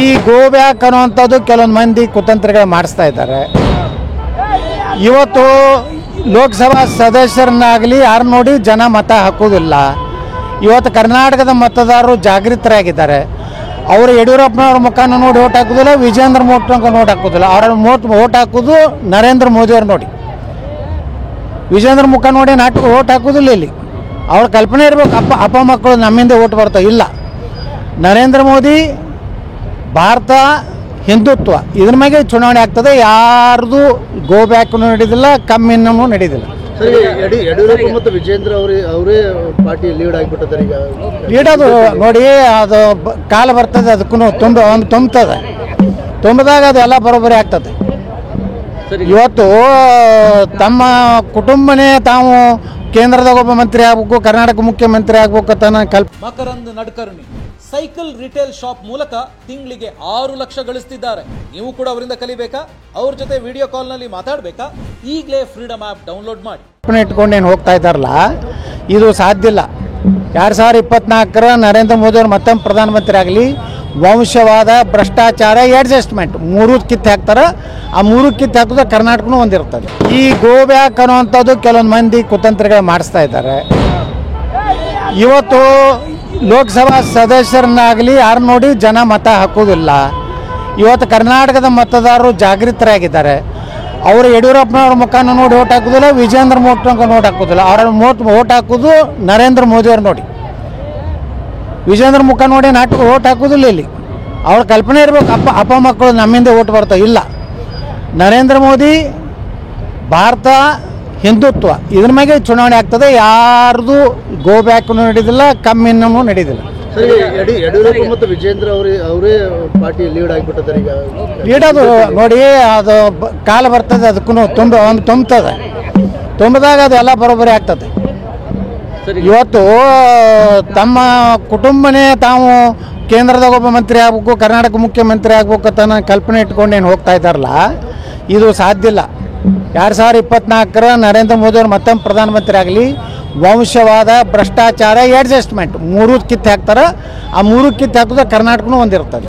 ಈ go back ಅನ್ನುವಂಥದ್ದು ಕೆಲವೊಂದು ಮಂದಿ ಕುತಂತ್ರಿಗಳು ಮಾಡಿಸ್ತಾ ಇದ್ದಾರೆ. ಇವತ್ತು ಲೋಕಸಭಾ ಸದಸ್ಯರನ್ನಾಗಲಿ ಯಾರು ನೋಡಿ ಜನ ಮತ ಹಾಕೋದಿಲ್ಲ. ಇವತ್ತು ಕರ್ನಾಟಕದ ಮತದಾರರು ಜಾಗೃತರಾಗಿದ್ದಾರೆ. ಅವರು ಯಡಿಯೂರಪ್ಪನವ್ರ ಮುಖಾನ ನೋಡಿ ಓಟ್ ಹಾಕೋದಿಲ್ಲ, ವಿಜೇಂದ್ರ ಮೋಟ್ನವ್ರು ನೋಡಿ ಹಾಕೋದಿಲ್ಲ. ಅವ್ರ ಓಟ್ ಹಾಕೋದು ನರೇಂದ್ರ ಮೋದಿಯವ್ರು ನೋಡಿ, ವಿಜೇಂದ್ರ ಮುಖ ನೋಡಿ ಓಟ್ ಹಾಕೋದಿಲ್ಲ. ಇಲ್ಲಿ ಅವ್ರ ಕಲ್ಪನೆ ಇರಬೇಕು, ಅಪ್ಪ ಮಕ್ಕಳು ನಮ್ಮಿಂದ ಓಟ್ ಬರ್ತಾವೆ. ಇಲ್ಲ, ನರೇಂದ್ರ ಮೋದಿ ಭಾರತ ಹಿಂದುತ್ವ ಇದ್ರ ಮೇಲೆ ಚುನಾವಣೆ ಆಗ್ತದೆ. ಯಾರ್ದು ಗೋ ಬ್ಯಾಕ್ ನಡೆಯೋದಿಲ್ಲ, ಕಮ್ಮಿನೂ ನಡೆಯೋದಿಲ್ಲ. ಯಡಿಯೂರಪ್ಪ ಮತ್ತು ವಿಜೇಂದ್ರ ಅವರೇ ಪಾರ್ಟಿ ಲೀಡ್ ಆಗಿಬಿಟ್ಟಿದ್ದಾರೆ. ಈಗ ಲೀಡ್ ಅದು ನೋಡಿ, ಅದು ಕಾಲ ಬರ್ತದೆ, ಅದಕ್ಕೂ ತುಂಬ್ತದೆ. ತುಂಬಿದಾಗ ಅದೆಲ್ಲ ಬರೋಬ್ಬರಿ ಆಗ್ತದೆ. ಇವತ್ತು ತಮ್ಮ ಕುಟುಂಬನೇ ತಾವು ಕೇಂದ್ರದಾಗ ಒಬ್ಬ ಮಂತ್ರಿ ಆಗಬೇಕು, ಕರ್ನಾಟಕ ಮುಖ್ಯಮಂತ್ರಿ ಆಗಬೇಕು ಅಂತ ಮಕರಂದ್ ನಡ್ಕರ್ಣಿ ಸೈಕಲ್ ರಿಟೇಲ್ ಶಾಪ್ ಮೂಲಕ ತಿಂಗಳಿಗೆ 6 ಲಕ್ಷ ಗಳಿಸ್ತಿದ್ದಾರೆ. ನೀವು ಕೂಡ ಅವರಿಂದ ಕಲಿಬೇಕಾ? ಅವ್ರ ಜೊತೆ ವಿಡಿಯೋ ಕಾಲ್ ನಲ್ಲಿ ಮಾತಾಡಬೇಕಾ? ಈಗಲೇ ಫ್ರೀಡಮ್ ಆಪ್ ಡೌನ್ಲೋಡ್ ಮಾಡಿ. ಇಟ್ಕೊಂಡೇನು ಹೋಗ್ತಾ ಇದ್ದಾರಲ್ಲ, ಇದು ಸಾಧ್ಯ ಇಲ್ಲ. 2024 ನರೇಂದ್ರ ಮೋದಿ ಅವರು ಮತ್ತೊಮ್ಮೆ ಪ್ರಧಾನಮಂತ್ರಿ ಆಗಲಿ, ವಂಶವಾದ, ಭ್ರಷ್ಟಾಚಾರ, ಅಡ್ಜಸ್ಟ್ಮೆಂಟ್ 3 ಕಿತ್ತು ಹಾಕ್ತಾರೆ. ಆ 3 ಕಿತ್ತು ಹಾಕಿದ್ರೆ ಕರ್ನಾಟಕನೂ ಒಂದಿರ್ತದೆ. ಈ ಗೋ ಬ್ಯಾಕ್ ಅನ್ನುವಂಥದ್ದು ಕೆಲವೊಂದು ಮಂದಿ ಕುತಂತ್ರಿಗಳು ಮಾಡಿಸ್ತಾ ಇದ್ದಾರೆ. ಇವತ್ತು ಲೋಕಸಭಾ ಸದಸ್ಯರನ್ನಾಗಲಿ ಯಾರು ನೋಡಿ ಜನ ಮತ ಹಾಕೋದಿಲ್ಲ. ಇವತ್ತು ಕರ್ನಾಟಕದ ಮತದಾರರು ಜಾಗೃತರಾಗಿದ್ದಾರೆ. ಅವರು ಯಡಿಯೂರಪ್ಪನವ್ರ ಮುಖಾನ ನೋಡಿ ಓಟ್ ಹಾಕೋದಿಲ್ಲ, ವಿಜೇಂದ್ರ ಮೋಟ್ನವ್ರು ನೋಡಿ ಹಾಕೋದಿಲ್ಲ. ಅವ್ರ ಓಟ್ ಹಾಕೋದು ನರೇಂದ್ರ ಮೋದಿಯವ್ರು ನೋಡಿ, ವಿಜೇಂದ್ರ ಮುಖ ನೋಡಿ ಓಟ್ ಹಾಕೋದಿಲ್ಲ. ಇಲ್ಲಿ ಅವ್ರ ಕಲ್ಪನೆ ಇರಬೇಕು, ಅಪ್ಪ ಮಕ್ಕಳು ನಮ್ಮಿಂದ ಓಟ್ ಬರ್ತಾವೆ. ಇಲ್ಲ, ನರೇಂದ್ರ ಮೋದಿ ಭಾರತ ಹಿಂದುತ್ವ ಇದ್ರ ಮೇಲೆ ಚುನಾವಣೆ ಆಗ್ತದೆ. ಯಾರ್ದು ಗೋ ಬ್ಯಾಕ್ ನಡೆಯೋದಿಲ್ಲ, ಕಮ್ಮಿನೂ ನಡೆಯೋದಿಲ್ಲ. ಯಡಿಯೂರಪ್ಪ ಮತ್ತು ವಿಜೇಂದ್ರ ಅವರೇ ಪಾರ್ಟಿ ಲೀಡ್ ಆಗಿಬಿಟ್ಟಿದ್ದಾರೆ. ಈಗ ಲೀಡ್ ಅದು ನೋಡಿ, ಅದು ಕಾಲ ಬರ್ತದೆ, ಅದಕ್ಕೂ ತುಂಬ್ತದೆ. ತುಂಬಿದಾಗ ಅದೆಲ್ಲ ಬರೋಬ್ಬರಿ ಆಗ್ತದೆ. ಇವತ್ತು ತಮ್ಮ ಕುಟುಂಬನೇ ತಾವು ಕೇಂದ್ರದಾಗ ಒಬ್ಬ ಮಂತ್ರಿ ಆಗಬೇಕು, ಕರ್ನಾಟಕ ಮುಖ್ಯಮಂತ್ರಿ ಆಗಬೇಕು ಅಂತ ಕಲ್ಪನೆ ಇಟ್ಕೊಂಡೇನು ಹೋಗ್ತಾ ಇದ್ದಾರಲ್ಲ, ಇದು ಸಾಧ್ಯ ಇಲ್ಲ. 2024 ನರೇಂದ್ರ ಮೋದಿ ಅವರು ಮತ್ತೊಮ್ಮೆ ಪ್ರಧಾನಮಂತ್ರಿ ಆಗಲಿ, ವಂಶವಾದ, ಭ್ರಷ್ಟಾಚಾರ, ಅಡ್ಜಸ್ಟ್ಮೆಂಟ್ 3 ಕಿತ್ತು ಹಾಕ್ತಾರೆ. ಆ 3 ಕಿತ್ತು ಹಾಕಿದ್ರೆ ಕರ್ನಾಟಕನೂ ಒಂದಿರ್ತದೆ.